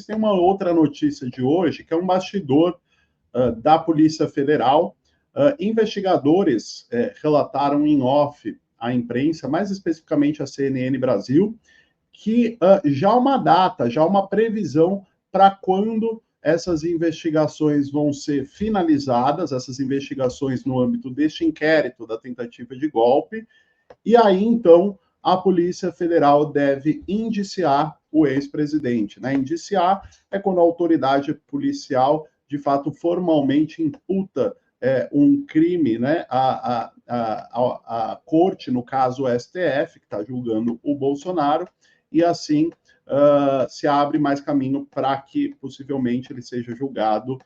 Tem uma outra notícia de hoje, que é um bastidor da Polícia Federal. Investigadores relataram em off à imprensa, mais especificamente a CNN Brasil, que já há uma data, já há uma previsão para quando essas investigações vão ser finalizadas, essas investigações no âmbito deste inquérito da tentativa de golpe, e aí, então, a Polícia Federal deve indiciar o ex-presidente, né? Indiciar é quando a autoridade policial, de fato, formalmente imputa um crime, né? A corte, no caso o STF, que está julgando o Bolsonaro, e assim se abre mais caminho para que possivelmente ele seja julgado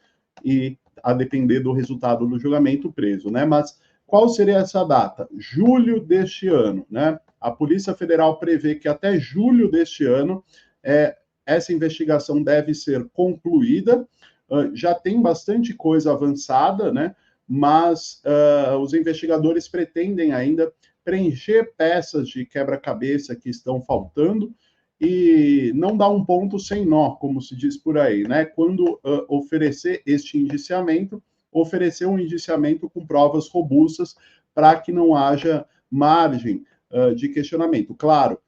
e, a depender do resultado do julgamento, preso, né? Mas qual seria essa data? Julho deste ano, né? A Polícia Federal prevê que até julho deste ano essa investigação deve ser concluída. Já tem bastante coisa avançada, né? Mas os investigadores pretendem ainda preencher peças de quebra-cabeça que estão faltando e não dar um ponto sem nó, como se diz por aí, né? Quando oferecer este indiciamento, oferecer um indiciamento com provas robustas para que não haja margem de questionamento. Claro,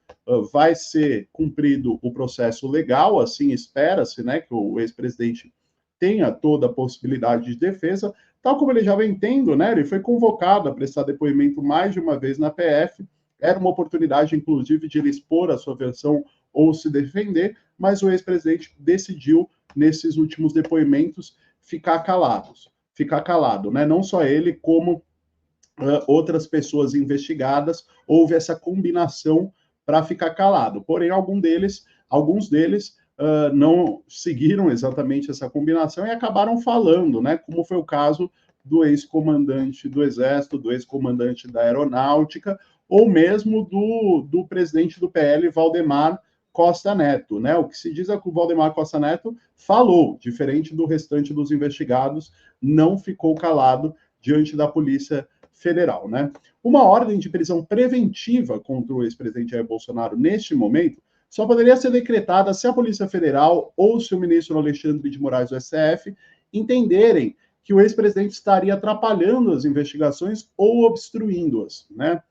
vai ser cumprido o processo legal, assim espera-se, né, que o ex-presidente tenha toda a possibilidade de defesa, tal como ele já vem tendo, né? Ele foi convocado a prestar depoimento mais de uma vez na PF, era uma oportunidade, inclusive, de ele expor a sua versão ou se defender, mas o ex-presidente decidiu, nesses últimos depoimentos, ficar calado, né? Não só ele, como outras pessoas investigadas, houve essa combinação para ficar calado. Porém, alguns deles não seguiram exatamente essa combinação e acabaram falando, né? Como foi o caso do ex-comandante do Exército, do ex-comandante da Aeronáutica, ou mesmo do presidente do PL, Valdemar Costa Neto, né? O que se diz é que o Valdemar Costa Neto falou, diferente do restante dos investigados, não ficou calado diante da Polícia Federal, né? Uma ordem de prisão preventiva contra o ex-presidente Jair Bolsonaro neste momento só poderia ser decretada se a Polícia Federal ou se o ministro Alexandre de Moraes do STF entenderem que o ex-presidente estaria atrapalhando as investigações ou obstruindo-as, né?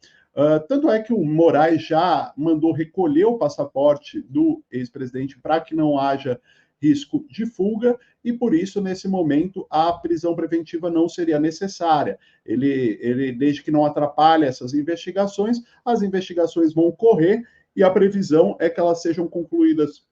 Tanto é que o Moraes já mandou recolher o passaporte do ex-presidente para que não haja risco de fuga, e por isso, nesse momento, a prisão preventiva não seria necessária. Ele desde que não atrapalhe essas investigações, as investigações vão correr, e a previsão é que elas sejam concluídas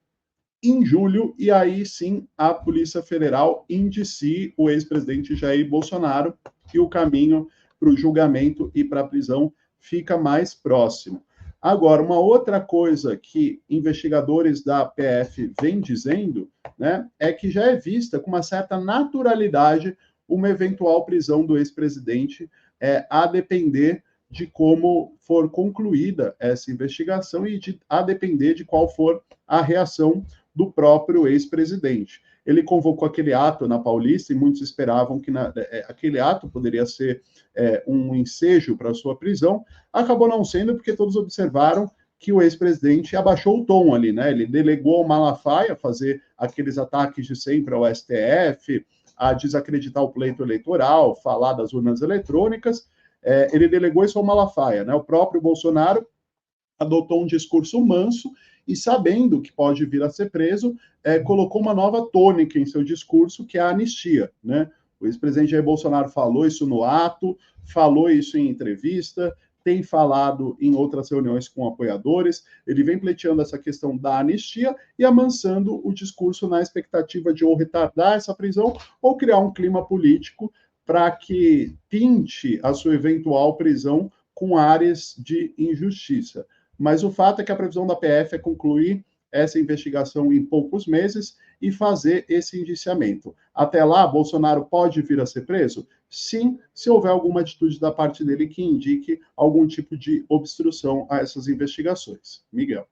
em julho, e aí sim a Polícia Federal indicie o ex-presidente Jair Bolsonaro, e o caminho para o julgamento e para a prisão fica mais próximo. Agora, uma outra coisa que investigadores da PF vêm dizendo, né, é que já é vista com uma certa naturalidade uma eventual prisão do ex-presidente, a depender de como for concluída essa investigação e a depender de qual for a reação do próprio ex-presidente. Ele convocou aquele ato na Paulista e muitos esperavam que aquele ato poderia ser um ensejo para a sua prisão. Acabou não sendo, porque todos observaram que o ex-presidente abaixou o tom ali, né? Ele delegou ao Malafaia fazer aqueles ataques de sempre ao STF, a desacreditar o pleito eleitoral, falar das urnas eletrônicas. Ele delegou isso ao Malafaia, né? O próprio Bolsonaro adotou um discurso manso e, sabendo que pode vir a ser preso, colocou uma nova tônica em seu discurso, que é a anistia, né? O ex-presidente Jair Bolsonaro falou isso no ato, falou isso em entrevista, tem falado em outras reuniões com apoiadores, ele vem pleiteando essa questão da anistia e amansando o discurso na expectativa de ou retardar essa prisão ou criar um clima político para que tinte a sua eventual prisão com áreas de injustiça. Mas o fato é que a previsão da PF é concluir essa investigação em poucos meses e fazer esse indiciamento. Até lá, Bolsonaro pode vir a ser preso? Sim, se houver alguma atitude da parte dele que indique algum tipo de obstrução a essas investigações. Miguel.